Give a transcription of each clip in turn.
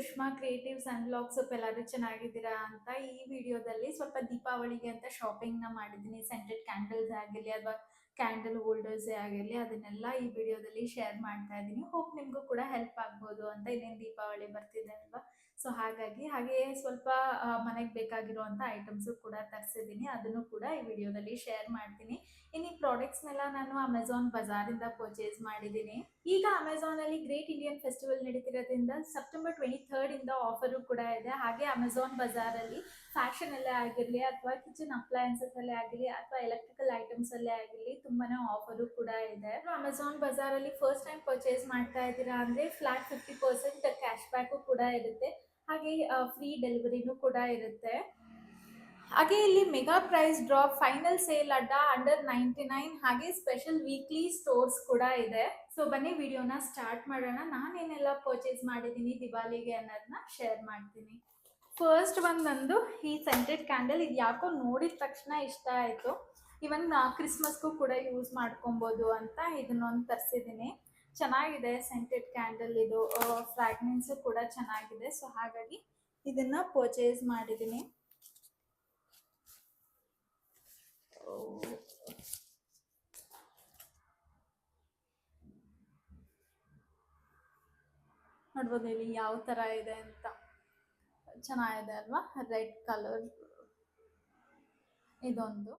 Sushma creatives and blogs ಎಲ್ಲರೂ ಚೆನ್ನಾಗಿದ್ದೀರಾ ಅಂತ. ಈ ವಿಡಿಯೋದಲ್ಲಿ ಸ್ವಲ್ಪ ದೀಪಾವಳಿಗೆ ಅಂತ ಶಾಪಿಂಗ್ನ ಮಾಡಿದ್ದೀನಿ. ಸೆಂಟೆಡ್ ಕ್ಯಾಂಡಲ್ಸ್ ಆಗಿರಲಿ ಅಥವಾ ಕ್ಯಾಂಡಲ್ ಹೋಲ್ಡರ್ಸೇ ಆಗಿರಲಿ, ಅದನ್ನೆಲ್ಲ ಈ ವಿಡಿಯೋದಲ್ಲಿ ಶೇರ್ ಮಾಡ್ತಾ ಇದ್ದೀನಿ. ಹೋಪ್ ನಿಮಗೂ ಕೂಡ ಹೆಲ್ಪ್ ಆಗ್ಬೋದು ಅಂತ. ಇನ್ನೇನು ದೀಪಾವಳಿ ಬರ್ತಿದೆ ಅಲ್ವಾ, ಸೊ ಹಾಗೆ ಸ್ವಲ್ಪ ಮನೆಗೆ ಬೇಕಾಗಿರುವಂಥ ಐಟಮ್ಸು ಕೂಡ ತರಿಸಿದ್ದೀನಿ. ಅದನ್ನು ಕೂಡ ಈ ವಿಡಿಯೋದಲ್ಲಿ ಶೇರ್ ಮಾಡ್ತೀನಿ. ಇನ್ನು ಈ ಪ್ರಾಡಕ್ಟ್ಸ್ನೆಲ್ಲ ನಾನು ಅಮೆಝಾನ್ ಬಜಾರಿಂದ ಪರ್ಚೇಸ್ ಮಾಡಿದ್ದೀನಿ. ಈಗ ಅಮೆಝಾನಲ್ಲಿ ಗ್ರೇಟ್ ಇಂಡಿಯನ್ ಫೆಸ್ಟಿವಲ್ ನಡೀತಿರೋದ್ರಿಂದ ಸೆಪ್ಟೆಂಬರ್ 23rd ಇಂದ ಆಫರು ಕೂಡ ಇದೆ. ಹಾಗೆ ಅಮೆಝಾನ್ ಬಜಾರಲ್ಲಿ ಫ್ಯಾಷನ್ ಅಲ್ಲೇ ಆಗಿರಲಿ ಅಥವಾ ಕಿಚನ್ ಅಪ್ಲಯನ್ಸಸ್ ಅಲ್ಲೇ ಆಗಿರಲಿ ಅಥವಾ ಎಲೆಕ್ಟ್ರಿಕಲ್ ಐಟಮ್ಸ್ ಅಲ್ಲೇ ಆಗಿರಲಿ ತುಂಬಾನೇ ಆಫರು ಕೂಡ ಇದೆ. ಅಮೆಝಾನ್ ಬಜಾರಲ್ಲಿ ಫಸ್ಟ್ ಟೈಮ್ ಪರ್ಚೇಸ್ ಮಾಡ್ತಾ ಇದ್ದೀರಾ ಅಂದರೆ ಫ್ಲಾಟ್ 50% ಕ್ಯಾಶ್ ಬ್ಯಾಕು ಕೂಡ ಇರುತ್ತೆ. ಹಾಗೆ ಫ್ರೀ ಡೆಲಿವರಿನೂ ಕೂಡ ಇರುತ್ತೆ. ಹಾಗೆ ಇಲ್ಲಿ mega price drop, final sale ಅಡ್ಡ, ಅಂಡರ್ 99, ಹಾಗೆ ಸ್ಪೆಷಲ್ ವೀಕ್ಲಿ ಸ್ಟೋರ್ಸ್ ಕೂಡ ಇದೆ. ಸೊ ಬನ್ನಿ ವಿಡಿಯೋನ ಸ್ಟಾರ್ಟ್ ಮಾಡೋಣ. ನಾನೇನೆಲ್ಲ ಪರ್ಚೇಸ್ ಮಾಡಿದ್ದೀನಿ ದಿವಾಲಿಗೆ ಅನ್ನೋದನ್ನ ಶೇರ್ ಮಾಡ್ತೀನಿ. ಫಸ್ಟ್ ಬಂದು ಈ ಸೆಂಟೆಡ್ ಕ್ಯಾಂಡಲ್. ಇದು ಯಾಕೋ ನೋಡಿದ ತಕ್ಷಣ ಇಷ್ಟ ಆಯಿತು. ಇವನ್ ಕ್ರಿಸ್ಮಸ್ಗೂ ಕೂಡ ಯೂಸ್ ಮಾಡ್ಕೊಬೋದು ಅಂತ ಇದನ್ನೊಂದು ತರಿಸಿದ್ದೀನಿ. ಚೆನ್ನಾಗಿದೆ ಸೆಂಟೆಡ್ ಕ್ಯಾಂಡಲ್. ಇದು ಫ್ರಾಗ್ರೆನ್ಸು ಕೂಡ ಚೆನ್ನಾಗಿದೆ. ಸೊ ಹಾಗಾಗಿ ಇದನ್ನ ಪರ್ಚೇಸ್ ಮಾಡಿದ್ದೀನಿ. ನೋಡ್ಬೋದು ಇಲ್ಲಿ ಯಾವ ಥರ ಇದೆ ಅಂತ. ಚೆನ್ನಾಗಿದೆ ಅಲ್ವಾ, ರೆಡ್ ಕಲರ್ ಇದೊಂದು.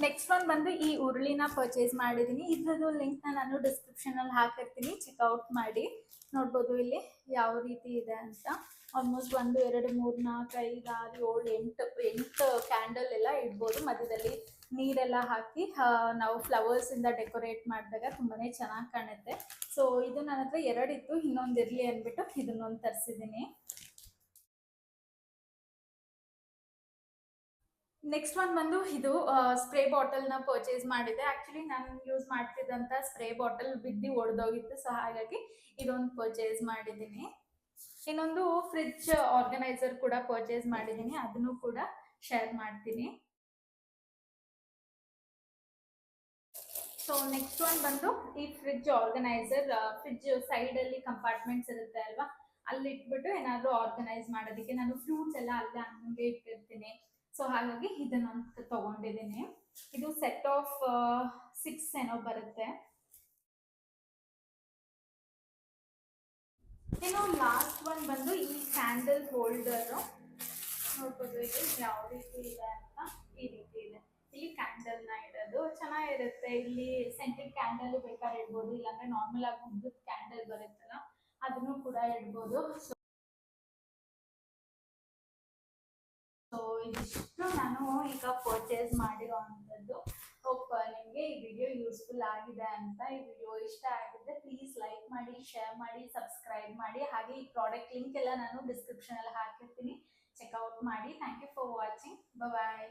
ನೆಕ್ಸ್ಟ್ ಒನ್ ಬಂದು ಈ ಉರುಳಿನ ಪರ್ಚೇಸ್ ಮಾಡಿದ್ದೀನಿ. ಇದ್ರದ್ದು ಲಿಂಕ್ನ ನಾನು ಡಿಸ್ಕ್ರಿಪ್ಷನಲ್ಲಿ ಹಾಕಿರ್ತೀನಿ, ಚೆಕ್ಔಟ್ ಮಾಡಿ. ನೋಡ್ಬೋದು ಇಲ್ಲಿ ಯಾವ ರೀತಿ ಇದೆ ಅಂತ. ಆಲ್ಮೋಸ್ಟ್ 1 2 3 4 5 6 7 8 ಕ್ಯಾಂಡಲ್ ಎಲ್ಲ ಇಡ್ಬೋದು. ಮಧ್ಯದಲ್ಲಿ ನೀರೆಲ್ಲ ಹಾಕಿ ನಾವು ಫ್ಲವರ್ಸಿಂದ ಡೆಕೋರೇಟ್ ಮಾಡಿದಾಗ ತುಂಬಾ ಚೆನ್ನಾಗಿ ಕಾಣುತ್ತೆ. ಸೊ ಇದು ನನ್ನ ಹತ್ರ 2 ಇತ್ತು, ಇನ್ನೊಂದು ಇರಲಿ ಅಂದ್ಬಿಟ್ಟು ಇದನ್ನೊಂದು ತರಿಸಿದ್ದೀನಿ. ನೆಕ್ಸ್ಟ್ ಒನ್ ಬಂದು ಇದು ಸ್ಪ್ರೇ ಬಾಟಲ್ನ ಪರ್ಚೇಸ್ ಮಾಡಿದೆ. ಆ್ಯಕ್ಚುಲಿ ನಾನು ಯೂಸ್ ಮಾಡ್ತಿದ್ದಂಥ ಸ್ಪ್ರೇ ಬಾಟಲ್ ಬಿದ್ದು ಒಡೆದೋಗಿತ್ತು. ಸೊ ಹಾಗಾಗಿ ಇದೊಂದು ಪರ್ಚೇಸ್ ಮಾಡಿದ್ದೀನಿ. ಇನ್ನೊಂದು ಫ್ರಿಡ್ಜ್ ಆರ್ಗನೈಸರ್ ಕೂಡ ಪರ್ಚೇಸ್ ಮಾಡಿದ್ದೀನಿ, ಅದನ್ನು ಕೂಡ ಶೇರ್ ಮಾಡ್ತೀನಿ. ಸೊ ನೆಕ್ಸ್ಟ್ ಒನ್ ಬಂದು ಈ ಫ್ರಿಡ್ಜ್ ಆರ್ಗನೈಸರ್. ಫ್ರಿಡ್ಜ್ ಸೈಡಲ್ಲಿ ಕಂಪಾರ್ಟ್ಮೆಂಟ್ಸ್ ಇರುತ್ತೆ ಅಲ್ವಾ, ಅಲ್ಲಿ ಇಟ್ಬಿಟ್ಟು ಏನಾದರೂ ಆರ್ಗನೈಸ್ ಮಾಡೋದಕ್ಕೆ. ನಾನು ಫ್ರೂಟ್ಸ್ ಎಲ್ಲ ಅಲ್ಲೇ ಹಂಗೆ ಇಟ್ಟಿರ್ತೀನಿ. ಸೊ ಹಾಗಾಗಿ ಇದನ್ನೊಂದು ತಗೊಂಡಿದ್ದೀನಿ. ಇದು ಸೆಟ್ ಆಫ್ 6 ಏನೋ ಬರುತ್ತೆ. ಇನ್ನು ಲಾಸ್ಟ್ ಒನ್ ಬಂದು ಈ ಕ್ಯಾಂಡಲ್ ಹೋಲ್ಡರು. ನೋಡ್ಬೋದು ಇಲ್ಲಿ ಯಾವ ರೀತಿ ಇದೆ ಅಂತ. ಈ ರೀತಿ ಇದೆ. ಇಲ್ಲಿ ಕ್ಯಾಂಡಲ್ನ ಇಡೋದು ಚೆನ್ನಾಗಿರುತ್ತೆ. ಇಲ್ಲಿ ಸೆಂಟೆಡ್ ಕ್ಯಾಂಡಲ್ ಬೇಕಾದ್ರೆ ಇಡ್ಬೋದು, ಇಲ್ಲಾಂದ್ರೆ ನಾರ್ಮಲ್ ಆಗಿ ಉದ್ದದ ಕ್ಯಾಂಡಲ್ ಬರುತ್ತಲ್ಲ ಅದನ್ನು ಕೂಡ ಇಡ್ಬೋದು. ಸೊ ಇದಿಷ್ಟು ನಾನು ಈಗ ಪರ್ಚೇಸ್ ಮಾಡಿರೋ ಅಂಥದ್ದು. ಹೋಪ್ ನಿಮಗೆ ಈ ವಿಡಿಯೋ ಯೂಸ್ಫುಲ್ ಆಗಿದೆ ಅಂತ. ಈ ವಿಡಿಯೋ ಇಷ್ಟ ಆಗಿದ್ರೆ ಪ್ಲೀಸ್ ಲೈಕ್ ಮಾಡಿ, ಶೇರ್ ಮಾಡಿ, ಸಬ್ಸ್ಕ್ರೈಬ್ ಮಾಡಿ. ಹಾಗೆ ಈ ಪ್ರಾಡಕ್ಟ್ ಲಿಂಕ್ ಎಲ್ಲ ನಾನು ಡಿಸ್ಕ್ರಿಪ್ಷನಲ್ಲಿ ಹಾಕಿರ್ತೀನಿ, ಚೆಕ್ಔಟ್ ಮಾಡಿ. Thank you for watching. Bye.